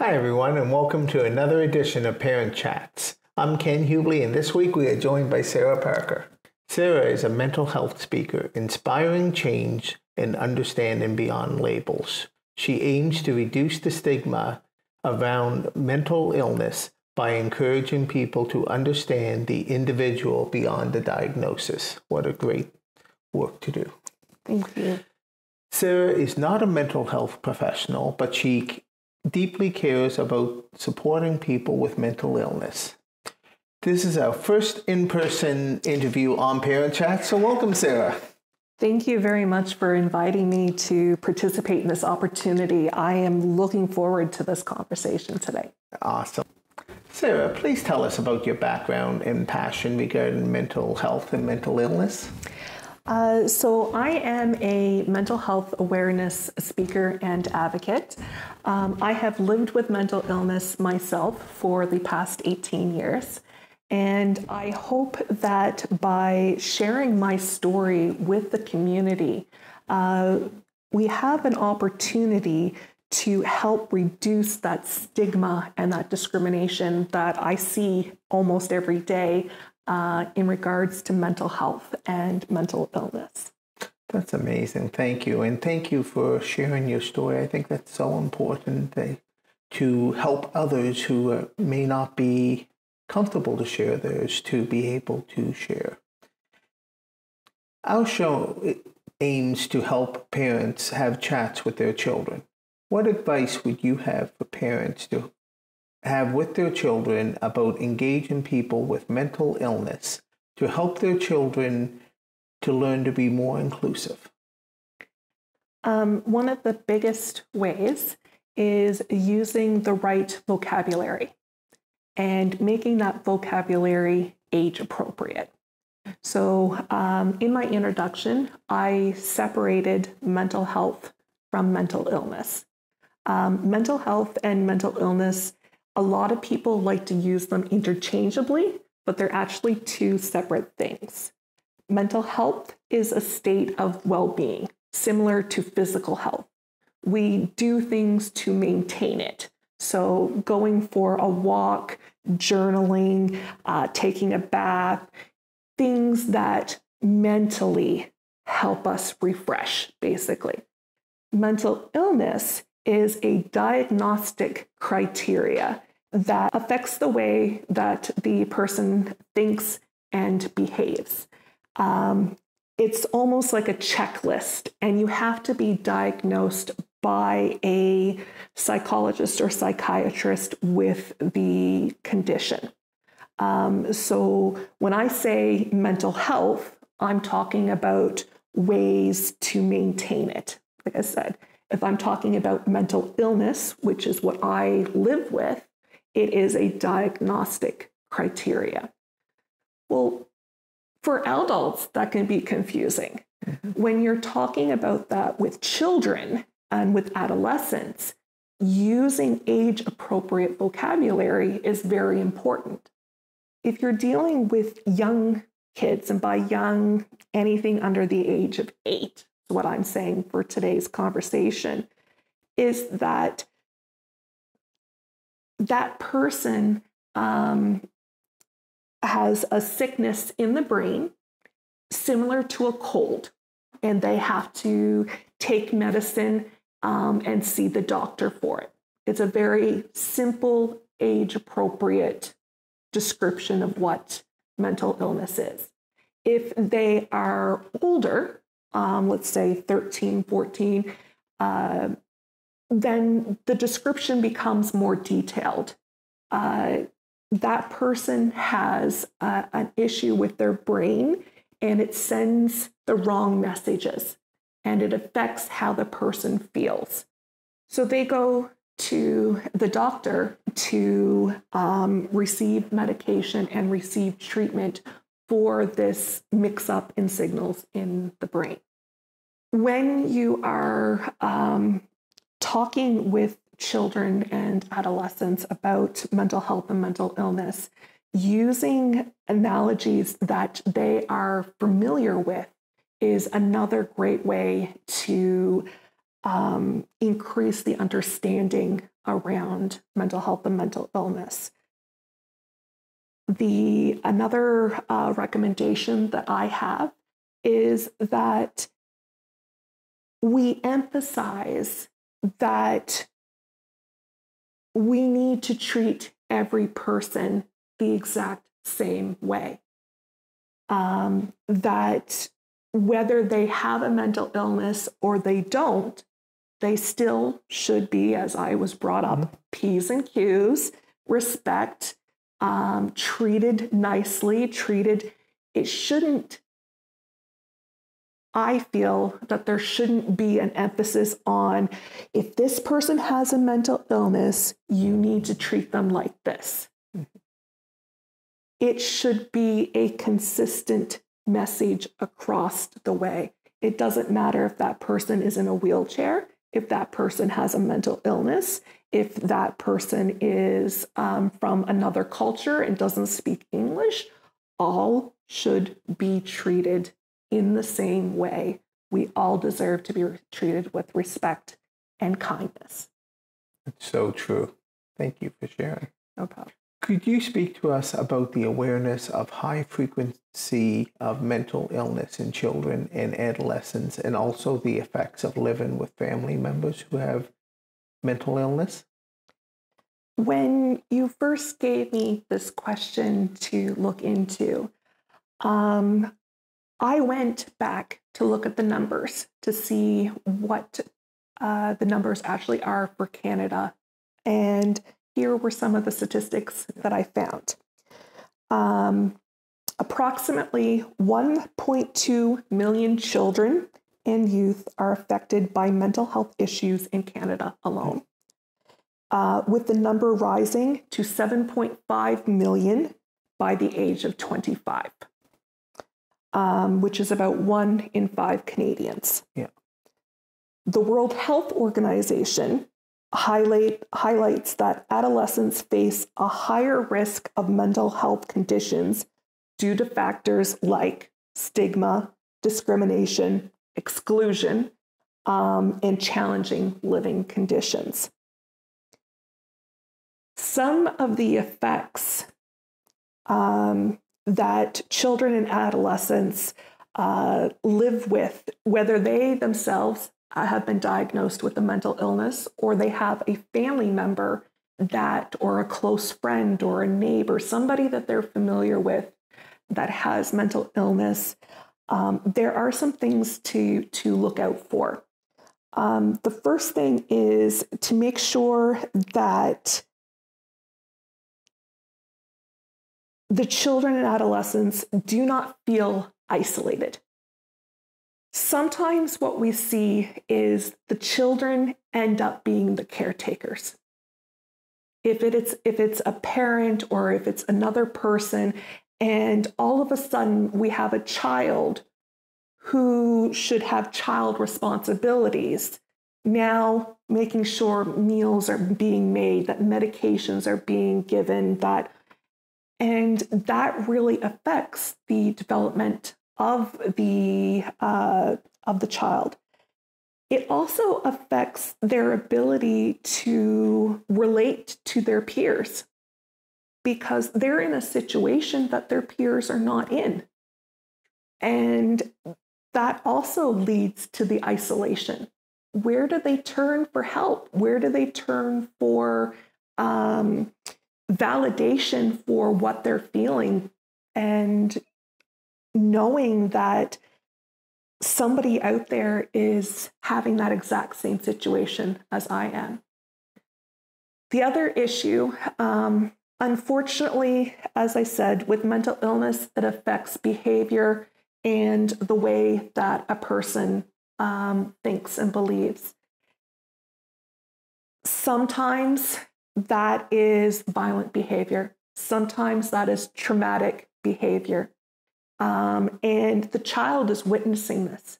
Hi everyone, and welcome to another edition of Parent Chats. I'm Ken Hubley, and this week we are joined by Sarah Parker. Sarah is a mental health speaker, inspiring change and understanding beyond labels. She aims to reduce the stigma around mental illness by encouraging people to understand the individual beyond the diagnosis. What a great work to do. Thank you. Sarah is not a mental health professional, but she deeply cares about supporting people with mental illness. This is our first in-person interview on Parent Chat, so welcome, Sarah. Thank you very much for inviting me to participate in this opportunity. I am looking forward to this conversation today. Awesome. Sarah, please tell us about your background and passion regarding mental health and mental illness. So I am a mental health awareness speaker and advocate. I have lived with mental illness myself for the past 18 years. And I hope that by sharing my story with the community, we have an opportunity to help reduce that stigma and that discrimination that I see almost every day in regards to mental health and mental illness. That's amazing. Thank you. And thank you for sharing your story. I think that's so important to help others who may not be comfortable to share theirs to be able to share. Our show aims to help parents have chats with their children. What advice would you have for parents to have with their children about engaging people with mental illness to help their children to learn to be more inclusive? One of the biggest ways is using the right vocabulary and making that vocabulary age appropriate. So in my introduction, I separated mental health from mental illness. Mental health and mental illness, a lot of people like to use them interchangeably, but they're actually two separate things. Mental health is a state of well-being, similar to physical health. We do things to maintain it. So going for a walk, journaling, taking a bath, things that mentally help us refresh, basically. Mental illness is a diagnostic criteria that affects the way that the person thinks and behaves. It's almost like a checklist, and you have to be diagnosed by a psychologist or psychiatrist with the condition. So when I say mental health, I'm talking about ways to maintain it. Like I said, if I'm talking about mental illness, which is what I live with, it is a diagnostic criteria. Well, for adults, that can be confusing. When you're talking about that with children and with adolescents, using age-appropriate vocabulary is very important. If you're dealing with young kids, and by young, anything under the age of 8, what I'm saying for today's conversation, is that that person has a sickness in the brain similar to a cold, and they have to take medicine and see the doctor for it. It's a very simple, age-appropriate description of what mental illness is. If they are older, let's say 13, 14, then the description becomes more detailed. That person has an issue with their brain, and it sends the wrong messages, and it affects how the person feels. So they go to the doctor to receive medication and receive treatment for this mix-up in signals in the brain. When you are talking with children and adolescents about mental health and mental illness, using analogies that they are familiar with is another great way to increase the understanding around mental health and mental illness. Another recommendation that I have is that we emphasize that we need to treat every person the exact same way. That whether they have a mental illness or they don't, they still should be, as I was brought up, P's and Q's, respect, treated nicely, it shouldn't, I feel that there shouldn't be an emphasis on, if this person has a mental illness, you need to treat them like this. It should be a consistent message across the way. It doesn't matter if that person is in a wheelchair, if that person has a mental illness, if that person is from another culture and doesn't speak English, all should be treated in the same way. We all deserve to be treated with respect and kindness. It's so true. Thank you for sharing. No problem. Could you speak to us about the awareness of high frequency of mental illness in children and adolescents, and also the effects of living with family members who have mental illness? When you first gave me this question to look into, I went back to look at the numbers to see what the numbers actually are for Canada. And here were some of the statistics that I found. Approximately 1.2 million children and youth are affected by mental health issues in Canada alone, with the number rising to 7.5 million by the age of 25, which is about 1 in 5 Canadians. Yeah. The World Health Organization highlights that adolescents face a higher risk of mental health conditions due to factors like stigma, discrimination, exclusion, and challenging living conditions. Some of the effects that children and adolescents live with, whether they themselves have been diagnosed with a mental illness or they have a family member that, or a close friend or a neighbor, somebody that they're familiar with that has mental illness, there are some things to look out for. The first thing is to make sure that the children and adolescents do not feel isolated. Sometimes what we see is the children end up being the caretakers. If it's a parent or if it's another person, and all of a sudden we have a child who should have child responsibilities, now making sure meals are being made, that medications are being given, and that really affects the development of the child. It also affects their ability to relate to their peers because they're in a situation that their peers are not in. And that also leads to the isolation. Where do they turn for help? Where do they turn for validation for what they're feeling? And knowing that somebody out there is having that exact same situation as I am. The other issue, unfortunately, as I said, with mental illness, it affects behavior and the way that a person thinks and believes. Sometimes that is violent behavior. Sometimes that is traumatic behavior. And the child is witnessing this.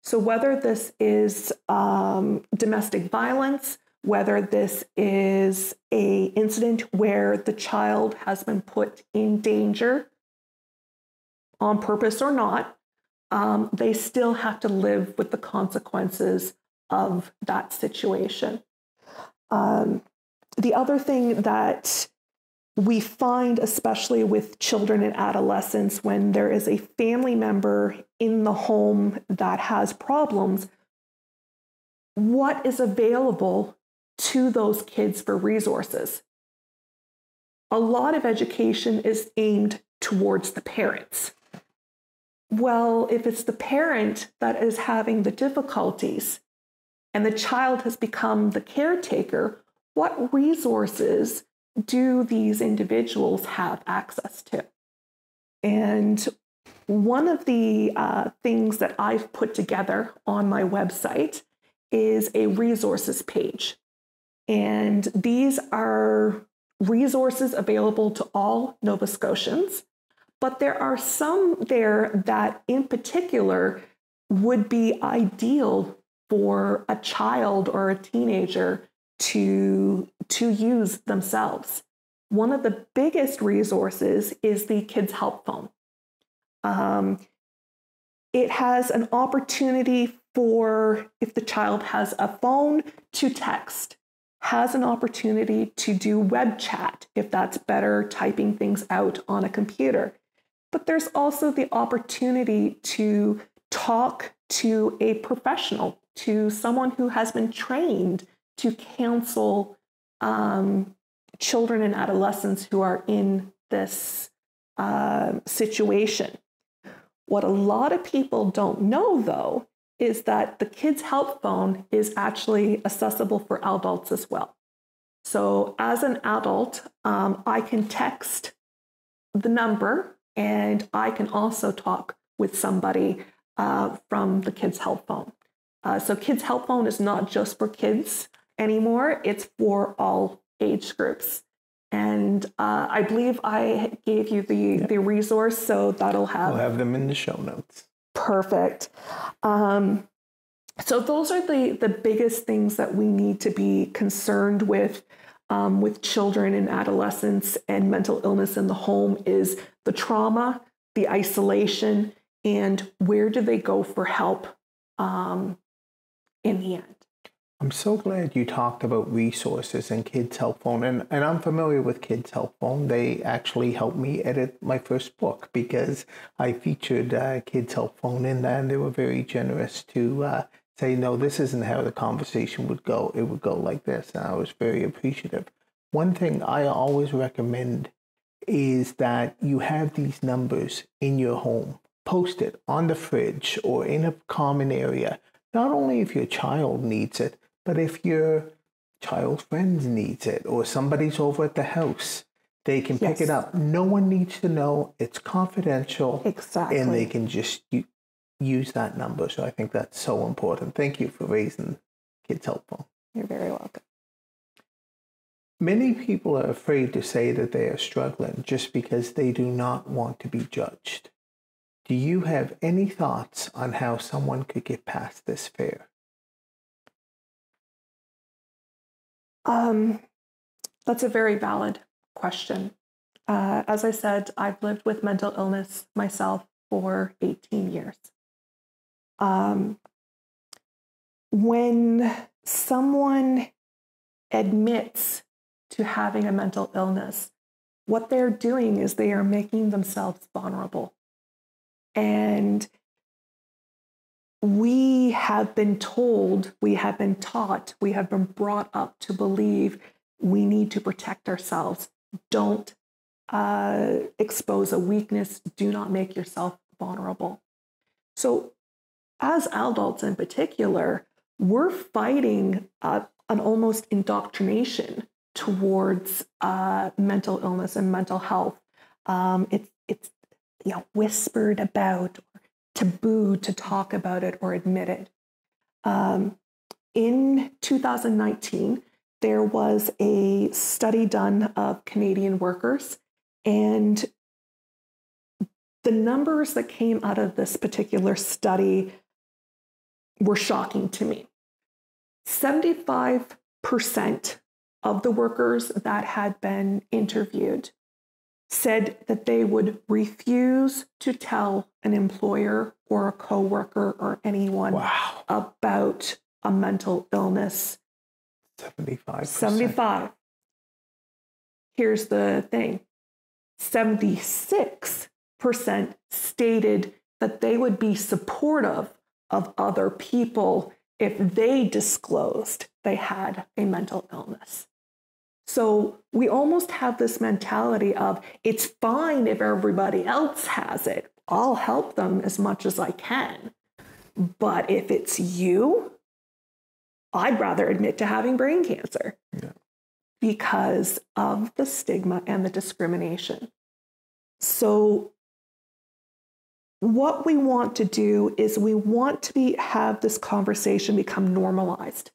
So whether this is domestic violence, whether this is an incident where the child has been put in danger on purpose or not, they still have to live with the consequences of that situation. The other thing that we find, especially with children and adolescents, when there is a family member in the home that has problems, what is available to those kids for resources? A lot of education is aimed towards the parents. Well, if it's the parent that is having the difficulties and the child has become the caretaker, what resources do these individuals have access to? And one of the things that I've put together on my website is a resources page. And these are resources available to all Nova Scotians, but there are some there that in particular would be ideal for a child or a teenager to use themselves. One of the biggest resources is the Kids Help Phone. It has an opportunity for, if the child has a phone, to text, has an opportunity to do web chat, if that's better typing things out on a computer. But there's also the opportunity to talk to a professional, to someone who has been trained to counsel children and adolescents who are in this situation. What a lot of people don't know, though, is that the Kids Help Phone is actually accessible for adults as well. So as an adult, I can text the number and I can also talk with somebody from the Kids Help Phone. So Kids Help Phone is not just for kids anymore, it's for all age groups. And I believe I gave you the resource, so that'll have... We'll have them in the show notes. Perfect. So those are the biggest things that we need to be concerned with children and adolescents and mental illness in the home is the trauma, the isolation, and where do they go for help in the end. I'm so glad you talked about resources and Kids Help Phone. And I'm familiar with Kids Help Phone. They actually helped me edit my first book because I featured Kids Help Phone in that, and they were very generous to say, no, this isn't how the conversation would go. It would go like this. And I was very appreciative. One thing I always recommend is that you have these numbers in your home. Post it on the fridge or in a common area. Not only if your child needs it, but if your child's friends needs it or somebody's over at the house, they can pick it up. No one needs to know. It's confidential. Exactly. And they can just use that number. So I think that's so important. Thank you for raising Kids Help Phone. You're very welcome. Many people are afraid to say that they are struggling just because they do not want to be judged. Do you have any thoughts on how someone could get past this fear? That's a very valid question. As I said, I've lived with mental illness myself for 18 years. When someone admits to having a mental illness, what they're doing is they are making themselves vulnerable. And we have been told, we have been taught, we have been brought up to believe we need to protect ourselves. Don't expose a weakness. Do not make yourself vulnerable. So as adults in particular, we're fighting an almost indoctrination towards mental illness and mental health. It's whispered about, or taboo to talk about it or admit it. In 2019, there was a study done of Canadian workers, and the numbers that came out of this particular study were shocking to me. 75% of the workers that had been interviewed said that they would refuse to tell an employer or a coworker or anyone about a mental illness 75%. 75. Here's the thing. 76% stated that they would be supportive of other people if they disclosed they had a mental illness. So we almost have this mentality of it's fine if everybody else has it. I'll help them as much as I can. But if it's you, I'd rather admit to having brain cancer because of the stigma and the discrimination. So what we want to do is we want to have this conversation become normalized.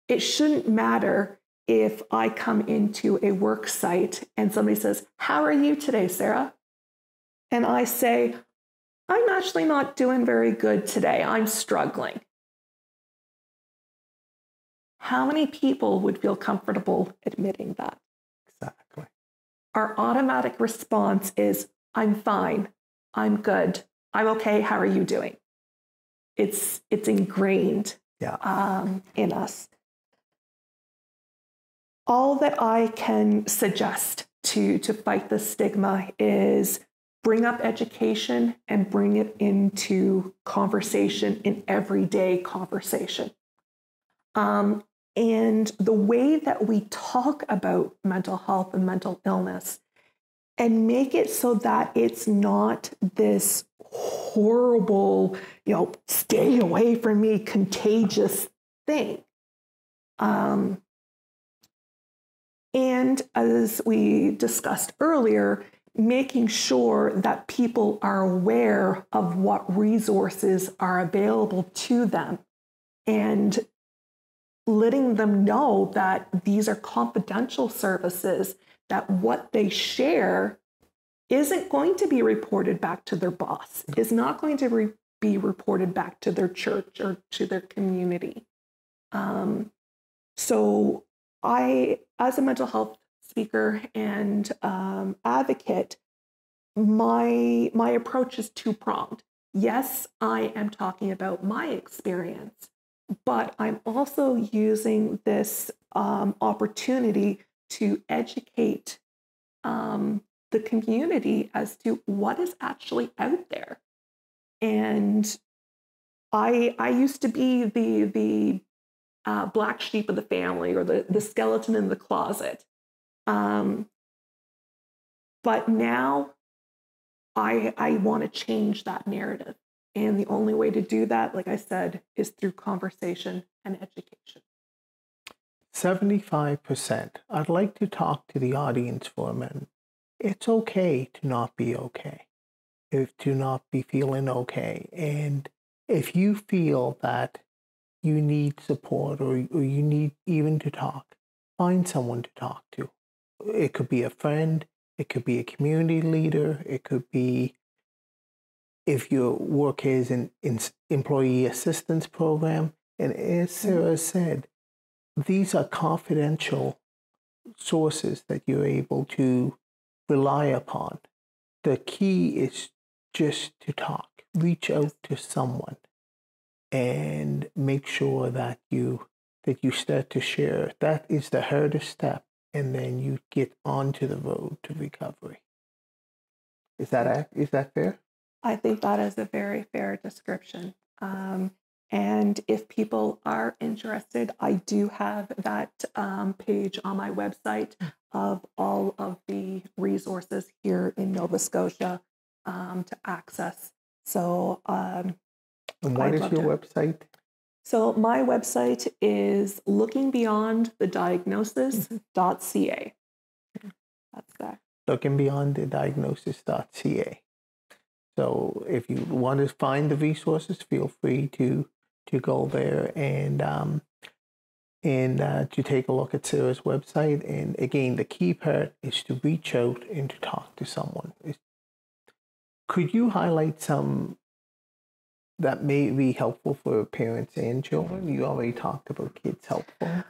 It shouldn't matter if I come into a work site and somebody says, "How are you today, Sarah?" And I say, "I'm actually not doing very good today. I'm struggling." How many people would feel comfortable admitting that? Exactly. Our automatic response is, "I'm fine. I'm good. I'm okay. How are you doing?" It's ingrained in us. All that I can suggest to fight the stigma is bring up education and bring it into conversation, in everyday conversation. And the way that we talk about mental health and mental illness, and make it so that it's not this horrible, stay away from me, contagious thing. And as we discussed earlier, making sure that people are aware of what resources are available to them and letting them know that these are confidential services, that what they share isn't going to be reported back to their boss, is not going to be reported back to their church or to their community. So I, as a mental health speaker and advocate, my approach is two-pronged. Yes, I am talking about my experience, but I'm also using this opportunity to educate the community as to what is actually out there. And I used to be the black sheep of the family, or the skeleton in the closet. But now I want to change that narrative. And the only way to do that, like I said, is through conversation and education. 75%. I'd like to talk to the audience for a minute. It's okay to not be okay, to not be feeling okay. And if you feel that you need support or you need even to talk, find someone to talk to. It could be a friend, it could be a community leader, it could be, if your work is in employee assistance program. And as Sarah said, these are confidential sources that you're able to rely upon. The key is just to talk, reach out to someone, and make sure that you start to share. That is the hardest step, and then you get onto the road to recovery. Is that fair? I think that is a very fair description. And if people are interested, I do have that page on my website of all of the resources here in Nova Scotia to access. So, and what is your website? So my website is lookingbeyondthediagnosis.ca. That's that. Lookingbeyondthediagnosis.ca. So if you want to find the resources, feel free to go there and to take a look at Sarah's website. And again, the key part is to reach out and to talk to someone. Could you highlight some that may be helpful for parents and children? You already talked about Kids Helpful.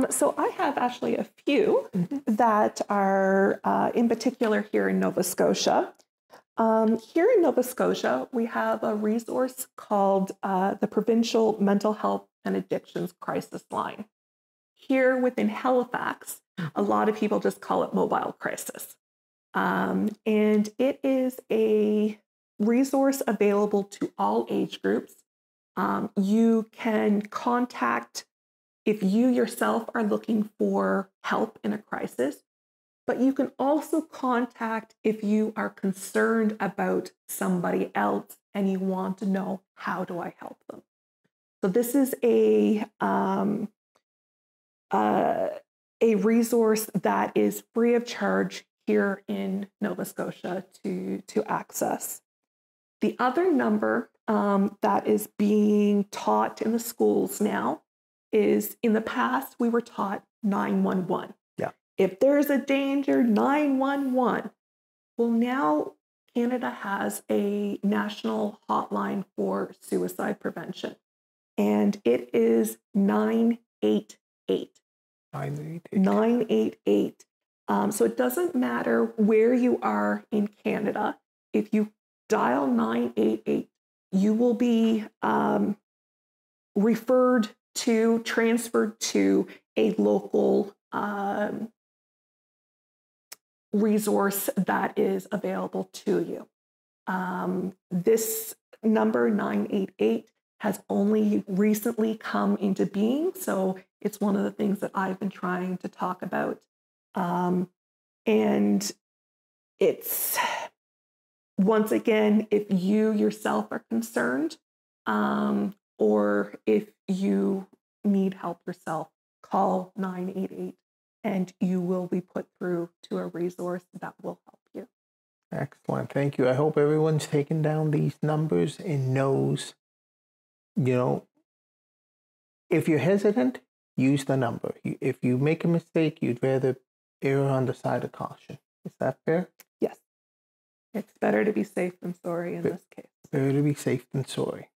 So I have actually a few that are in particular here in Nova Scotia. Here in Nova Scotia, we have a resource called the Provincial Mental Health and Addictions Crisis Line. here within Halifax, a lot of people just call it mobile crisis. And it is a resource available to all age groups. You can contact if you yourself are looking for help in a crisis, but you can also contact if you are concerned about somebody else and you want to know, how do I help them? So this is a resource that is free of charge here in Nova Scotia to access. The other number that is being taught in the schools now is, in the past, we were taught 911. Yeah. If there's a danger, 911. Well, now Canada has a national hotline for suicide prevention, and it is 988. 988. 988. So it doesn't matter where you are in Canada. If you dial 988, you will be transferred to a local resource that is available to you. This number, 988, has only recently come into being, so it's one of the things that I've been trying to talk about. And it's, once again, if you yourself are concerned, or if you need help yourself, call 988 and you will be put through to a resource that will help you. Excellent. Thank you. I hope everyone's taken down these numbers and knows, if you're hesitant, use the number. If you make a mistake, you'd rather err on the side of caution. Is that fair? Yes. It's better to be safe than sorry in this case. Better to be safe than sorry.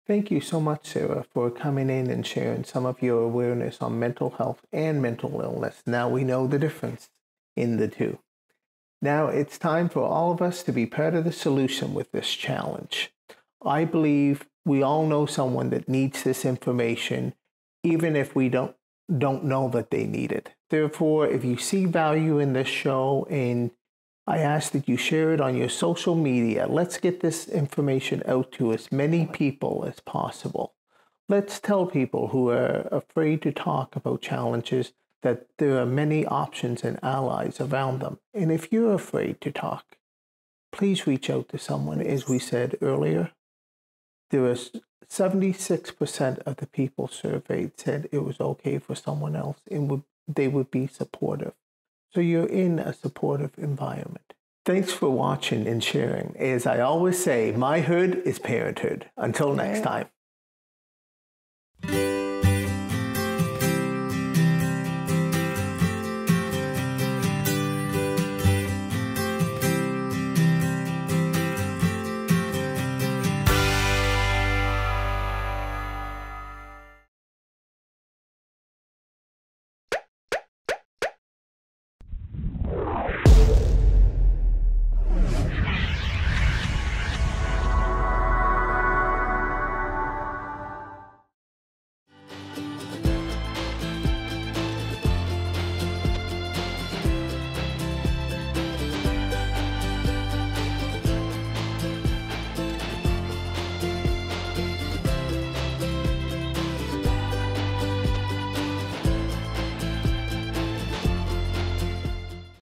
Thank you so much, Sarah, for coming in and sharing some of your awareness on mental health and mental illness. Now we know the difference in the two. Now it's time for all of us to be part of the solution with this challenge. I believe we all know someone that needs this information, even if we don't know that they need it. Therefore, if you see value in this show, and I ask that you share it on your social media. Let's get this information out to as many people as possible. Let's tell people who are afraid to talk about challenges that there are many options and allies around them. And if you're afraid to talk, please reach out to someone. As we said earlier, there was 76% of the people surveyed said it was okay for someone else and they would be supportive. So you're in a supportive environment. Thanks for watching and sharing. As I always say, my hood is parenthood. Until next time.